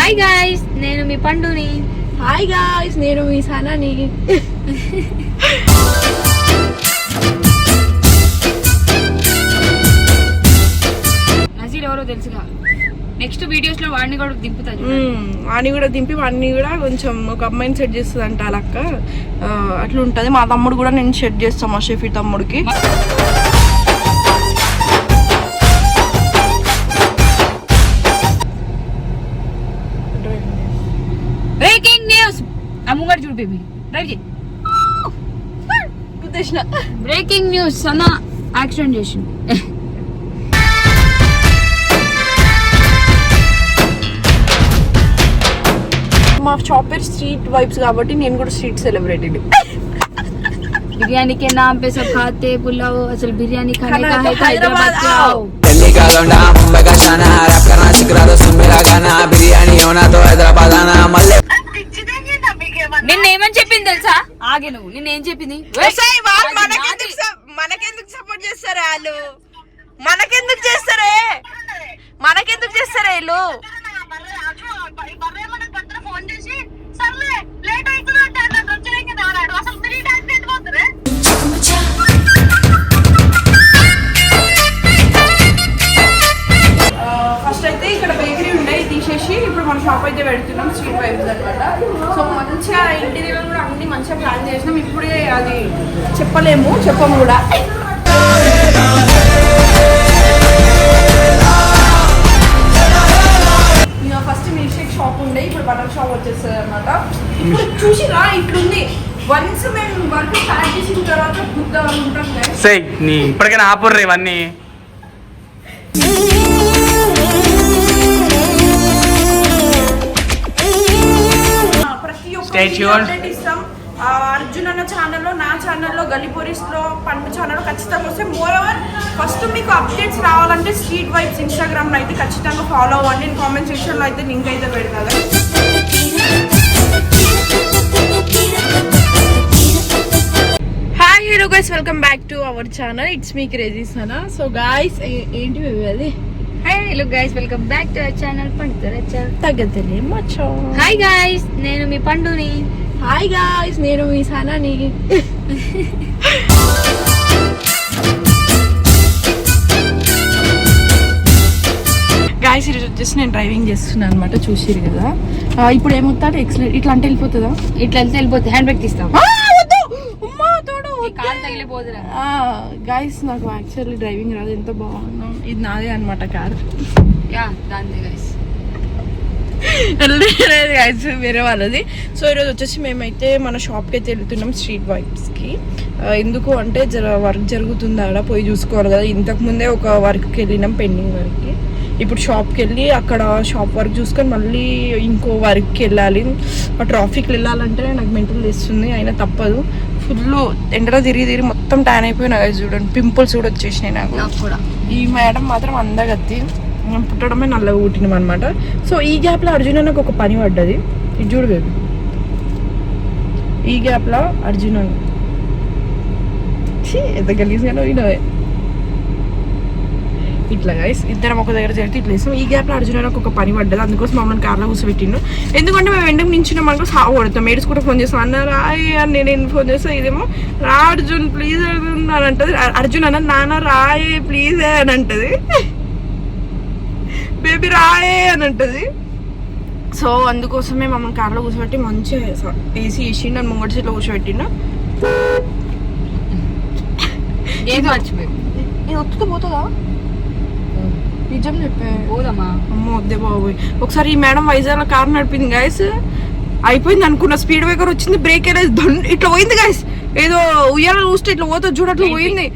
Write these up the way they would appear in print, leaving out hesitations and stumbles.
Hi guys, నేను మీ పండుని. హాయ్ గాయ్స్, నేను మీ సనాని. నజీర్ ఎవరో తెలుసుగా, నెక్స్ట్ వీడియోస్ లో వాడిని కూడా దింపుతాను. వాడిని కూడా దింపి వాడిని కూడా కొంచెం ఒక అమ్మాయిని సెట్ చేస్తుంది అంట అలక్క. అట్లా ఉంటుంది. మా తమ్ముడు కూడా నేను సెట్ చేస్తాం, మా షెఫీ తమ్ముడికి. Breaking news. అమ్ముగారు చూడు బేబీ, డ్రైవ్ చేయి. బ్రేకింగ్ న్యూస్, సనా యాక్సిడెంట్ చేసింది. మా షాప్ పేరు స్ట్రీట్ వైబ్స్ కాబట్టి నేను కూడా స్ట్రీట్ సెలబ్రిటీ. बिरयानी के नाम पे सब खाते पुलाव, असल बिरयानी खाने का है हैदराबाद का आओ. दिल्ली का लौंडा, मुंबई का शाना, रैप करना सिखला तो सुन मेरा गाना, बिरयानी होना तो हैदराबाद आना. मल्ले నిన్నేమని చెప్పింది తెలుసా? ఆగే నువ్వు, నిన్నేం చెప్పింది? మనకెందుకు సపోర్ట్ చేస్తారా వాళ్ళు? మనకెందుకు చేస్తారే వీళ్ళు? ఫస్ట్ అయితే ఇక్కడ బేకరీ ఉండే తీసేసి ఇప్పుడు మన షాప్ అయితే పెడుతున్నాం, స్ట్రీట్ వైబ్స్ అనమాట. సో మంచిగా ఇంటీరియర్ కూడా అన్ని మంచిగా ప్లాన్ చేసినాం. ఇప్పుడే అది చెప్పము కూడా. ఫస్ట్ మిల్క్ షేక్ షాప్ ఉండే, ఇప్పుడు బటర్ షాప్ వచ్చేస్తుంది అనమాట. ఇప్పుడు చూసిరా ఇట్లుంది. వన్స్ మేము వర్క్ స్టార్ట్ చేసిన తర్వాత గుద్దాం అనుకుంటాం. ఇప్పటికైనా ఆపుర్రు ఇవన్నీ. ప్రతి ఒక్క ఇస్తాం. అర్జున్ అన్న ఛానల్లో, నా ఛానల్లో, గలీపోరీస్ లో, పండు ఛానల్లో ఖచ్చితంగా వస్తే. మోర్ ఓవర్ ఫస్ట్ మీకు అప్డేట్స్ రావాలంటే స్ట్రీట్ వైబ్స్ ఇన్స్టాగ్రామ్ లో అయితే ఖచ్చితంగా ఫాలో అవ్వండి. నేను కామెంట్ సెక్షన్ లో అయితే లింక్ అయితే పెడతాను. Hi hello guys, welcome back to our channel. It's మీ క్రేజీ సనా. సో గైస్ ఏంటి అది? Hello guys, welcome back to our channel పండుతరచ్చా తగ్గతలే మచ్చో. హాయ్ గాయ్స్, నేను మీ పండుని. హాయ్ గాయ్స్, నేను మీ సనాని. గాయ్స్ ఈరోజు వచ్చేసి నేను డ్రైవింగ్ చేస్తున్నాను అనమాట, చూసిరు కదా. ఇప్పుడు ఏమవుతాడు ఎక్సలెంట్ ఇట్లా అంటే వెళ్ళిపోతుందా? ఇట్లా వెళ్తే వెళ్ళిపోతే హ్యాండ్ బ్రేక్ తీస్తాం. కాలు తగిలిపోతురా. గాయ్స్ నాకు యాక్చువల్లీ డ్రైవింగ్ రాదు. ఎంత బాగున్నాం. ఇది నాదే అనమాట కార్. దాందే గాయ్స్, గాయ్స్ వేరే వాళ్ళది. సో ఈరోజు వచ్చేసి మేమైతే మన షాప్కి అయితే వెళ్తున్నాం, స్ట్రీట్ వైబ్స్కి. ఎందుకు అంటే వర్క్ జరుగుతుంది ఆడ, పోయి చూసుకోవాలి కదా. ఇంతకుముందే ఒక వర్క్కి వెళ్ళినాం, పెండింగ్ వర్క్కి. ఇప్పుడు షాప్కి వెళ్ళి అక్కడ షాప్ వర్క్ చూసుకొని మళ్ళీ ఇంకో వర్క్కి వెళ్ళాలి. ఆ ట్రాఫిక్లో వెళ్ళాలంటే నాకు మెంటల్ తెస్తుంది, అయినా తప్పదు. ఫుల్ ఎండలో తిరిగి మొత్తం ట్యాన్ అయిపోయినా గాయ్స్. చూడండి, పింపుల్స్ కూడా వచ్చేసినాయి నాకు కూడా. ఈ మేడం మాత్రం అందగత్తి, మేము పుట్టడమే నల్లగా పుట్టినాం అనమాట. సో ఈ గ్యాప్లో అర్జున్ నాకు ఒక పని పడ్డది. ఇది చూడు బేబీ, ఈ గ్యాప్లో అర్జున్ ఎంత గలీజ్గానో వినవే. ఇట్లా గైస్ ఇద్దరం ఒక దగ్గర జరిగితే ఇట్లా వేస్తాం. ఈ గ్యాప్లో అర్జున్ నాకు ఒక పని పడ్డది, అందుకోసం మమ్మల్ని కార్లో కూర్చోబెట్టిండు. ఎందుకంటే మేము ఎండకు నించున్నాం అనుకో సాగు కొడతాం. మేడ్స్ కూడా ఫోన్ చేస్తాం, అన్న రాయి అని నేను ఫోన్ చేస్తాను. ఇదేమో రా అర్జున్ ప్లీజ్ అర్జున్ అని అంటది. అర్జున్ అన్న నాన్న రాయే ప్లీజ్ అని అంటది, బేబీ రాయే అని అంటది. సో అందుకోసమే మమ్మల్ని కార్లో కూర్చోబెట్టి మంచిగా ఏసీ వేసి నన్ను ముంగటి సీట్లో కూర్చోబెట్టిండు. ఇది ఒత్తుతో పోతుందా? నిజం చెప్పే పోదమ్మా. అమ్మో వద్దే బాబోయ్. ఒకసారి ఈ మేడం వైజాగ్ కార్ నడిపింది గాయస్, అయిపోయింది అనుకున్న. స్పీడ్ బ్రేకర్ వచ్చింది, బ్రేక్ వేయలేదు, ఇట్లా పోయింది గాయస్. ఏదో ఉయ్యాల చూస్తే ఇట్లా పోతుంది చూడ, అట్లా పోయింది.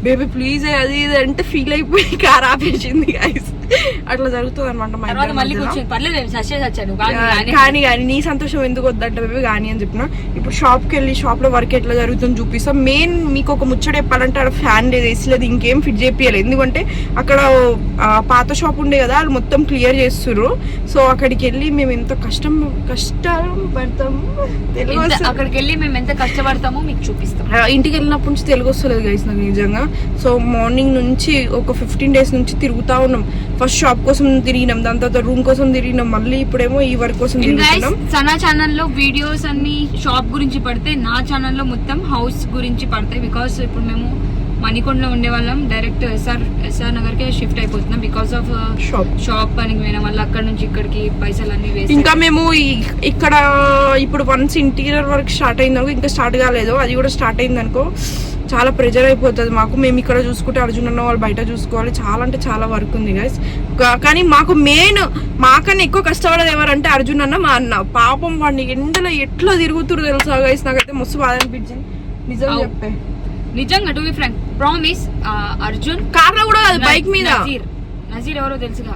బేబీ ప్లీజ్ అది ఇది అంటే ఫీల్ అయిపోయి కార్ ఆపేసింది గాయస్. అట్లా జరుగుతుంది అనమాట. కానీ నీ సంతోషం ఎందుకు వద్దంట బేబీ కానీ అని చెప్పిన. ఇప్పుడు షాప్కి వెళ్ళి షాప్లో వర్క్ ఎట్లా జరుగుతుందని చూపిస్తాం. మెయిన్ మీకు ఒక ముచ్చట చెప్పాలంటే అక్కడ ఫ్యాన్ లేదు, ఏసీ లేదు, ఇంకేం ఫిట్ చేయాలి. ఎందుకంటే అక్కడ పాత షాప్ ఉండే కదా, వాళ్ళు మొత్తం క్లియర్ చేస్తుర్రు. సో అక్కడికి వెళ్ళి మేము ఎంత కష్టం పడతాము, అక్కడికి వెళ్ళి మేము ఎంత కష్టపడతామో మీకు చూపిస్తాం. ఇంటికి వెళ్ళినప్పటి నుంచి తెలుగు వస్తలేదు గైస్ నాకు నిజంగా. సో మార్నింగ్ నుంచి ఒక 15 days నుంచి తిరుగుతూ ఉన్నాం. ఫస్ట్ షాప్ కోసం తిరిగినాం, దాని తర్వాత రూమ్ కోసం తిరిగినాం, మళ్ళీ ఇప్పుడేమో ఈ వర్క్ కోసం తిరుగుతున్నాం. సనా ఛానల్లో వీడియోస్ అన్ని షాప్ గురించి పడితే, నా ఛానల్లో మొత్తం హౌస్ గురించి పడతాయి. బికాస్ ఇప్పుడు మేము మణికొండలో ఉండే వాళ్ళం, డైరెక్ట్ ఎస్ఆర్ నగర్ కే షిఫ్ట్ అయిపోతున్నాం బికాస్ ఆఫ్ షాప్ పనికి పోయిన వల్ల అక్కడ నుంచి ఇక్కడికి పైసలు అన్ని వేస్ట్. ఇంకా మేము ఇక్కడ ఇప్పుడు వన్స్ ఇంటీరియర్ వర్క్ స్టార్ట్ అయిందనుకో, ఇంకా స్టార్ట్ కాలేదు, అది కూడా స్టార్ట్ అయిందనుకో చాలా ప్రెజర్ అయిపోతుంది మాకు. మేము ఇక్కడ చూసుకుంటే అర్జున్ అన్న వాళ్ళు బయట చూసుకోవాలి, చాలా అంటే చాలా వర్క్ ఉంది గైస్. కానీ మాకు మెయిన్ మాకన్నా ఎక్కువ కష్టపడేది ఎవరంటే అర్జున్ అన్న, మా అన్న. పాపం వాడిని ఎండలో ఎట్లా తిరుగుతురు తెలుసా గైస్, నాకైతే మస్తు బాధ అనిపించింది నిజం చెప్పే. నిజంగా to be frank promise, Arjun car లో కూడా కాదు, బైక్ మీద. నజీర్ ఎవరో తెలుసుగా,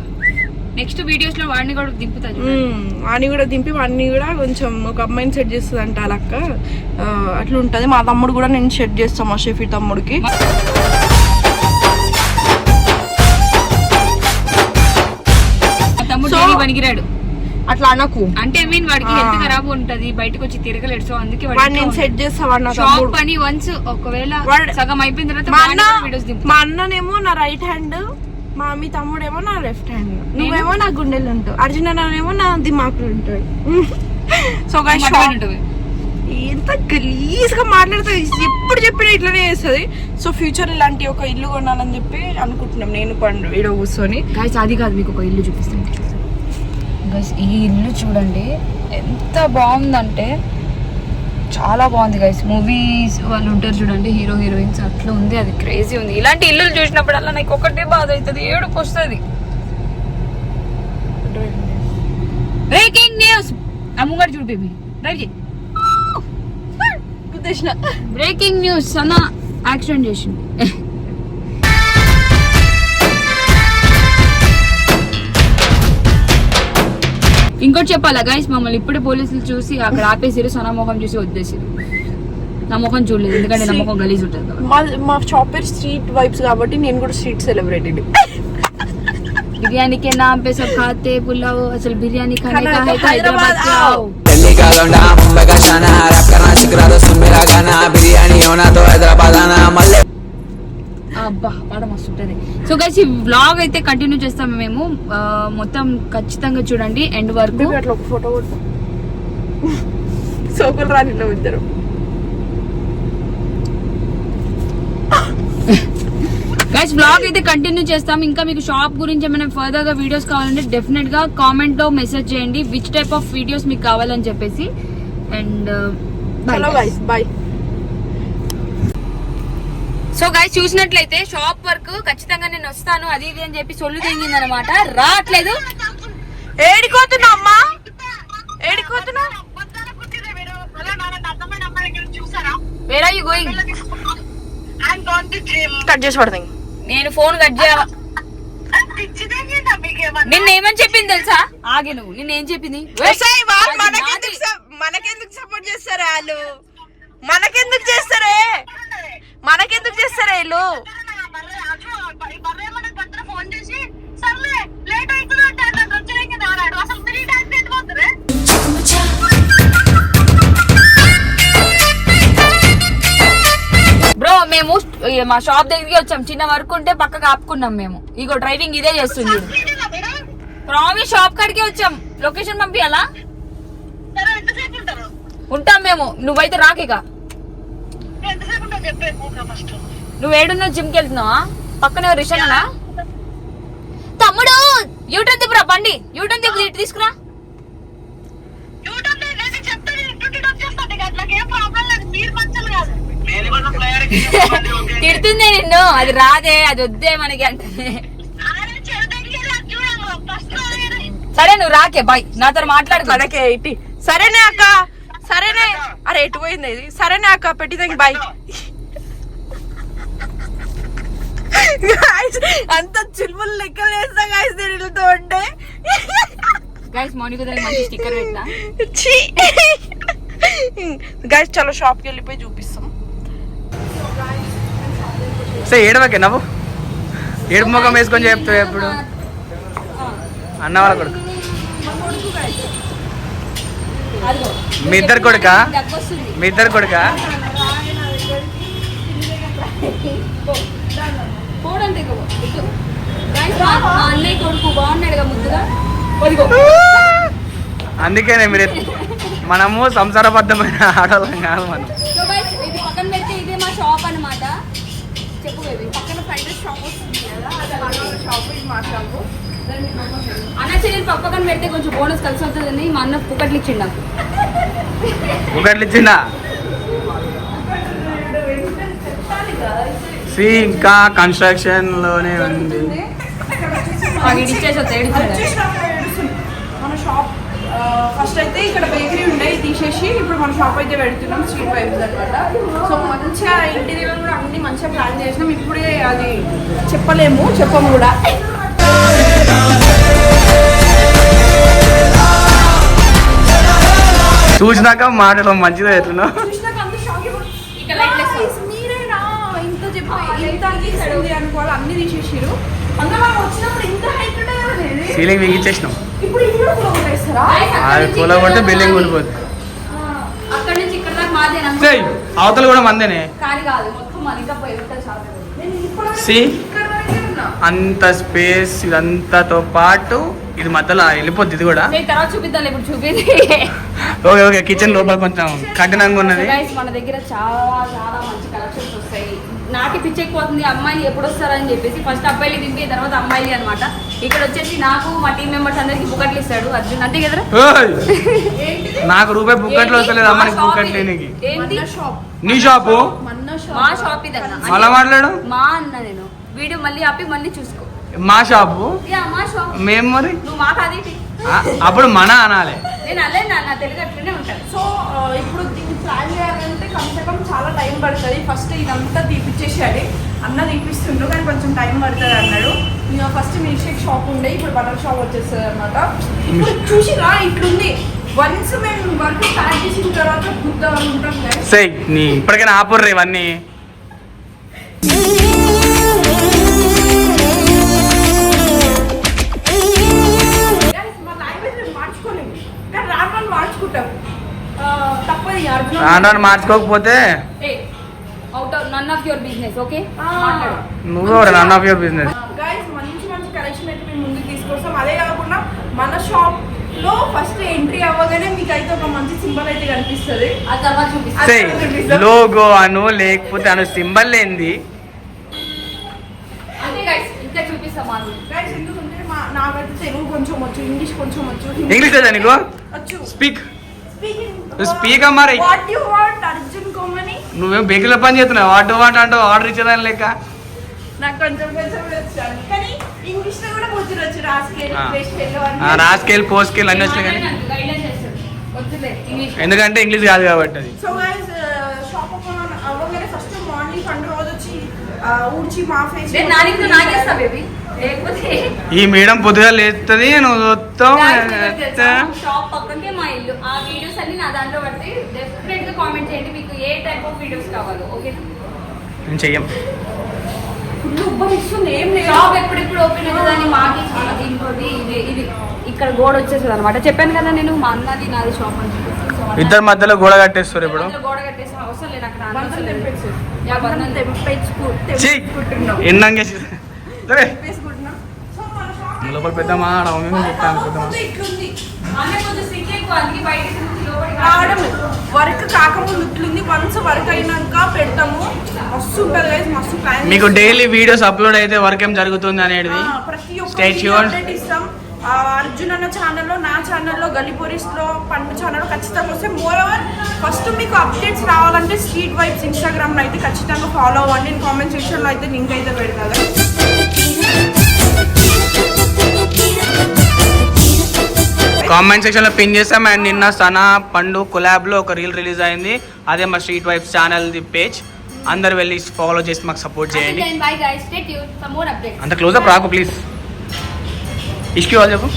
నెక్స్ట్ వీడియోస్ లో వాడిని కూడా దింపుతాను. వాడిని కూడా దింపి వాడిని కూడా కొంచెం ఒక అమ్మాయిని సెట్ చేస్తుంది అంట అలక్క, అట్లా ఉంటది. మా తమ్ముడు కూడా నేను సెట్ చేస్తాం, మా షెఫీ తమ్ముడికి. తమ్ముడు పనికిరాడు అట్లా అనకు, అంటే మీన్ వాడికి హెల్త్ ఖరాబ్ ఉంటది, బయటకు వచ్చి తిరగలేడు. సో అందుకే నేను సెట్ చేస్తా. షాప్ పని వన్స్ ఒకవేళ సగం అయిపోయిన తర్వాత మా అన్ననేమో నా రైట్ హ్యాండ్, మీ తమ్ముడేమో నా లెఫ్ట్ హ్యాండ్, నువ్వేమో నా గుండెలు ఉంటావు, అర్జున్ అన్నేమో నా దిమాకులు ఉంటాయి. సో ఎంత గలీజ్ గా మాట్లాడుతుంది, ఎప్పుడు చెప్పినా ఇట్లనే చేస్తుంది. సో ఫ్యూచర్ ఇలాంటి ఒక ఇల్లు కొనాలని చెప్పి అనుకుంటున్నాం నేను పండు ఈడ కూర్చొని. అది కాదు, మీకు ఒక ఇల్లు చూపిస్తాను. గైస్ ఈ ఇల్లు చూడండి ఎంత బాగుందంటే చాలా బాగుంది గైస్. మూవీస్ వాళ్ళు ఉంటారు చూడండి, హీరో హీరోయిన్స్, అట్లా ఉంది. అది క్రేజీ ఉంది. ఇలాంటి ఇల్లులు చూసినప్పుడల్లా నాకు ఒకటే బాధ అవుతుంది, ఏడుపు వస్తుంది. బ్రేకింగ్ న్యూస్, అమ్మగారు చూడు బేబీ డ్రైవ్ చేయి. బ్రేకింగ్ న్యూస్, సనా యాక్సిడెంట్ చేసింది. ఇంకోటి చెప్పాలా గైస్, మమ్మల్ని ఇప్పుడే పోలీసులు చూసి అక్కడ ఆపేసిరు, సనా ముఖం చూసి వద్దేసిరు. నా ముఖం చూడలేదు, ఎందుకంటే నా ముఖం గలీజ్ ఉంటుంది. మా షాప్ పేరు స్ట్రీట్ వైబ్స్ కాబట్టి నేను కూడా స్ట్రీట్ సెలబ్రిటీ. बिरयानी के नाम पे सब खाते पुलाव, असल बिरयानी खाने का है हैदराबाद जाओ. दिल्ली का लौंडा मुंबई का शाना, रैप करना सीख रहा तो सुन मेरा गाना, बिरयानी होना तो हैदराबाद आना मल्ले. అబ్బా పాట మస్తు ఉంటుంది. సో గైస్ ఈ వ్లాగ్ అయితే కంటిన్యూ చేస్తాము మేము, మొత్తం ఖచ్చితంగా చూడండి ఎండ్ వరకు. అట్లా ఒక ఫోటో కొడతాం, సోకులు రానిలో ఇద్దరు. గైస్ వ్లాగ్ అయితే కంటిన్యూ చేస్తాం. ఇంకా మీకు షాప్ గురించి ఏమైనా ఫర్దర్ గా వీడియోస్ కావాలంటే డెఫినెట్ గా కామెంట్ లో మెసేజ్ చేయండి, విచ్ టైప్ ఆఫ్ వీడియోస్ మీకు కావాలని చెప్పేసి. And by. సో గైస్ చూసినట్లయితే షాప్ వర్క్ ఖచ్చితంగా నేను వస్తాను అది ఇది అని చెప్పి సొల్లు తెంగింది అనమాట, రావట్లేదు. ఏడికోతున్నా అమ్మా, ఏడికోతున్నా? Where are you going? Cut చేసి పడతాయి. నేను ఫోన్ కట్ చేయాల. నిన్నేమని చెప్పింది తెలుసా? ఆగే నువ్వు, నిన్నేం చెప్పింది? మనకెందుకు సపోర్ట్ చేస్తారా వాళ్ళు? మనకెందుకు చేస్తారే వీళ్ళు? బ్రో మేము మా షాప్ దగ్గరికి వచ్చాం, చిన్న వర్క్ ఉంటే పక్కకు ఆపుకున్నాం మేము. ఇగో డ్రైవింగ్ ఇదే చేస్తుంది. ప్రామిస్ షాప్ కాడికే వచ్చాం, లొకేషన్ పంపియాలా? ఉంటాం మేము, నువ్వైతే రాకిక. నువ్వు ఏడున్నావు? జిమ్ కి వెళ్తున్నావా? పక్కనే రిషనా? తమ్ముడు యూటర్న్ తిప్పురా, బండి యూటర్న్ తిప్పి తీసుకురా. తిడుతుంది నిన్ను, అది రాదే, అది వద్దే మనకి అంటే. సరే నువ్వు రాకే, బాయ్, నాతో మాట్లాడు. మనకే ఇటీ. సరేనే అక్క, సరేనే. అరే ఎటు పోయింది ఇది? సరేనే అక్క, పెట్టిదానికి బాయ్. అంత చిల్ములు లెక్కలు వేస్తా గైస్ తిరుగుతూ ఉంటే. గైస్ మౌనిక మంచి స్టిక్కర్ పెట్టినా. గైస్ చలో షాప్ కి వెళ్ళిపోయి చూపిస్తాం. ఏడవకే నవ్వు, ఏడు ముఖం వేసుకొని చెప్తావు ఎప్పుడు. అన్న వాళ్ళ కొడుకు, మీ ఇద్దరు కొడుకా? మీ ఇద్దరు కొడుకా? అన్నయ్య కొడుకు బాగున్నాడుగా ముద్దుగా. అందుకేనే మీరు మనము సంసారబద్ధమైన ఆడవాళ్ళం కాదు మనం. సో గైస్ ఇది పక్కన పెడితే ఇదే మా షాప్ అన్నమాట. చెప్పు బేబీ. పక్కన ఫ్రైడ్ రైస్ షాప్ వస్తుంది కదా, అది మన షాప్, ఇది మా షాపు. అన్న చెల్లెలు పక్కన పెడితే కొంచెం బోనస్ కలిసి వస్తుందని మా అన్న పుకట్లు ఇచ్చిండు నాకు. ఒకటి ఇచ్చిందా? ఇంకా కన్స్ట్రక్షన్ లోనే ఉంది. మన షాప్ ఫస్ట్ అయితే ఇక్కడ బేకరీ ఉండే తీసేసి ఇప్పుడు మన షాప్ అయితే పెడుతున్నాం, స్ట్రీట్ వైబ్స్ అనమాట. సో మంచిగా ఇంటీరియర్ కూడా అన్ని మంచిగా ప్లాన్ చేసినాం. ఇప్పుడే అది చెప్పము కూడా. చూసినాక మాటలు మంచిగా ఎట్లా అనుకోవాలి, అన్ని తీసేసారు. అందులో వచ్చినప్పుడు ఇంత హైట్ సీలింగ్ మిగిచ్చేసినాం. ఇప్పుడు అది కూల కొడితే బిల్డింగ్ కూలిపోతుంది. అక్కడ నుంచి ఇక్కడ దాకా మాదేనా? అవతల కూడా మందేనే. కాదు మొత్తం మన ఇంకా పోయి అంత స్పేస్ ఇదంతాతో పాటు ఇది మధ్యలో వెళ్ళిపోద్ది. ఇది కూడా తర్వాత చూపిద్దాం. ఇప్పుడు చూపింది. ఓకే కిచెన్ లోపల కొంచెం కఠినంగా ఉన్నది. మన దగ్గర చాలా చాలా మంచి కలెక్షన్స్ వస్తాయి. నాకి పిచ్చి ఎక్కువవుతుంది అమ్మాయిలు ఎప్పుడు వస్తారని చెప్పేసి ఫస్ట్ అబ్బాయిలు దింపి తర్వాత అమ్మాయిలు అనమాట. ఇక్కడ వచ్చేసి నాకు మా టీం మెంబర్స్ అందరికి బుక్కట్లు ఇస్తాడు అర్జున్, అంతే కదా? నాకు రూపాయి బుక్కట్లు వస్తలేదు అమ్మాయి బుక్కట్లు. నీ షాపు మా షాప్ ఇదన్న. మళ్ళా మాట్లాడు. మా అన్న నేను వీడియో మళ్ళీ ఆపి మళ్ళీ చూసుకో. మా షాపు మా షాప్ మేము మరి నువ్వు మాట అదేంటి అప్పుడు మన అనాలి. నేను అదే నా తెలుగు అట్లనే ఉంటాను. సో ఇప్పుడు దీన్ని ప్లాన్ చేయాలంటే కమ్ చాలా టైం పడుతుంది. ఫస్ట్ ఇదంతా తీపిచ్చేసేయాలి. అన్న తీపిస్తుండు కానీ కొంచెం టైం పడుతుంది అన్నాడు. నేను ఫస్ట్ మిల్క్ షేక్ షాప్ ఉండే, ఇప్పుడు బటర్ షాప్ వచ్చేస్తుంది అనమాట. ఇప్పుడు చూసిరా ఇట్లుంది. వన్స్ మేము వర్క్ స్టార్ట్ చేసిన తర్వాత బుద్ధ ఉంటాం కదా. సై నీ ఇప్పటికైనా ఆపుర్రు ఇవన్నీ. మార్చుకోకపోతే none of your business. Okay నువ్వు నన్ ఆఫ్ యువర్ బిజినెస్. మంచి మంచి కలెక్షన్ అయితే మేము ముందుకు తీసుకొస్తాం. అదే కాకుండా మన షాప్ లో ఫస్ట్ ఎంట్రీ అవ్వగానే మీకు అయితే ఒక మంచి సింబల్ అయితే కనిపిస్తుంది. ఆ తర్వాత చూపిస్తాను. లోగో అను లేకపోతే అను సింబల్ ఏంది అంటే గైస్ ఇంకా చూపిస్తాం. గైస్ ఎందుకంటే నాకైతే తెలుగు కొంచెం వచ్చు, ఇంగ్లీష్ కొంచెం వచ్చు. ఇంగ్లీష్ లేదా నీకు? స్పీక్ స్పీక్ అమ్మారి. వాట్ యు వాంట్ అర్జున్ కోమని? నువ్వేం బేకరీలో పని చేస్తున్నావు? వాట్ వాంట్ అంటూ ఆర్డర్ ఇచ్చేదాని లెక్క. నాకు కొంచెం వచ్చాను కానీ ఇంగ్లీష్ లో కూడా కొంచెం వచ్చు. రాస్కేల్ పోస్కేల్ అన్ని వచ్చాయి కానీ ఎందుకంటే ఇంగ్లీష్ కాదు కాబట్టి అది. సో గైస్ షాప్ ఓపెన్ అవ్వగానే ఫస్ట్ మార్నింగ్ ఫండ్ రోజు వచ్చి ఊడ్చి మా ఫేస్ నాగేస్తా బేబీ. ఈ మేడం పొద్దుగా లేస్తుంది, నువ్వు చూస్తావు. షాప్ పక్కకే మా ఇల్లు. ఆ వీడియోస్ అన్ని నా దాంట్లో పడితే డెఫినెట్ గా కామెంట్ చేయండి మీకు ఏ టైప్ ఆఫ్ వీడియోస్ కావాలో. ఓకే నేను చెయ్యం. షాప్ ఎప్పుడెప్పుడు ఓపెన్ అవుతుందని మాకి ఇంకోటి ఇది ఇక్కడ గోడ వచ్చేస్తుంది అనమాట. చెప్పాను కదా నేను మా అన్నది నాది షాప్ అని చెప్పేసి ఇద్దరు మధ్యలో గోడ కట్టేస్తారు. ఇప్పుడు గోడ కట్టేసిన అవసరం లేదు. అక్కడ లోపల పెద్దమా చెప్తాను. వర్క్ కాకముందు ఇట్లుంది. వన్స్ వర్క్ అయినాక పెడతాము. మస్తు ఉంటుంది గైస్, మస్తు ప్లాన్. మీకు డైలీ వీడియోస్ అప్లోడ్ అయితే వర్క్ ఏం జరుగుతుంది అనేది ప్రతి ఒక్క అప్డేట్ ఇస్తాం. అర్జున్ అన్న ఛానల్లో, నా ఛానల్లో, గల్లీపోరీస్లో, పండు ఛానల్లో ఖచ్చితంగా వస్తే. మోర్ ఓవర్ ఫస్ట్ మీకు అప్డేట్స్ రావాలంటే స్ట్రీట్ వైబ్స్ ఇన్స్టాగ్రామ్లో అయితే ఖచ్చితంగా ఫాలో అవ్వండి. నేను కామెంట్ సెక్షన్లో అయితే లింక్ అయితే పెడతాను. కామెంట్ సెక్షన్ లో పిన్ చేస్తాం. అండ్ నిన్న సనా పండు కొలాబ్ లో ఒక రీల్ రిలీజ్ అయింది. అదే మా street vibes channel the page. అందరు వెళ్ళి ఫాలో చేసి మాకు సపోర్ట్ చేయండి. అంత క్లోజ్ అప్ రాకు ప్లీజ్. ఇష్కి వాళ్ళు చెప్పు.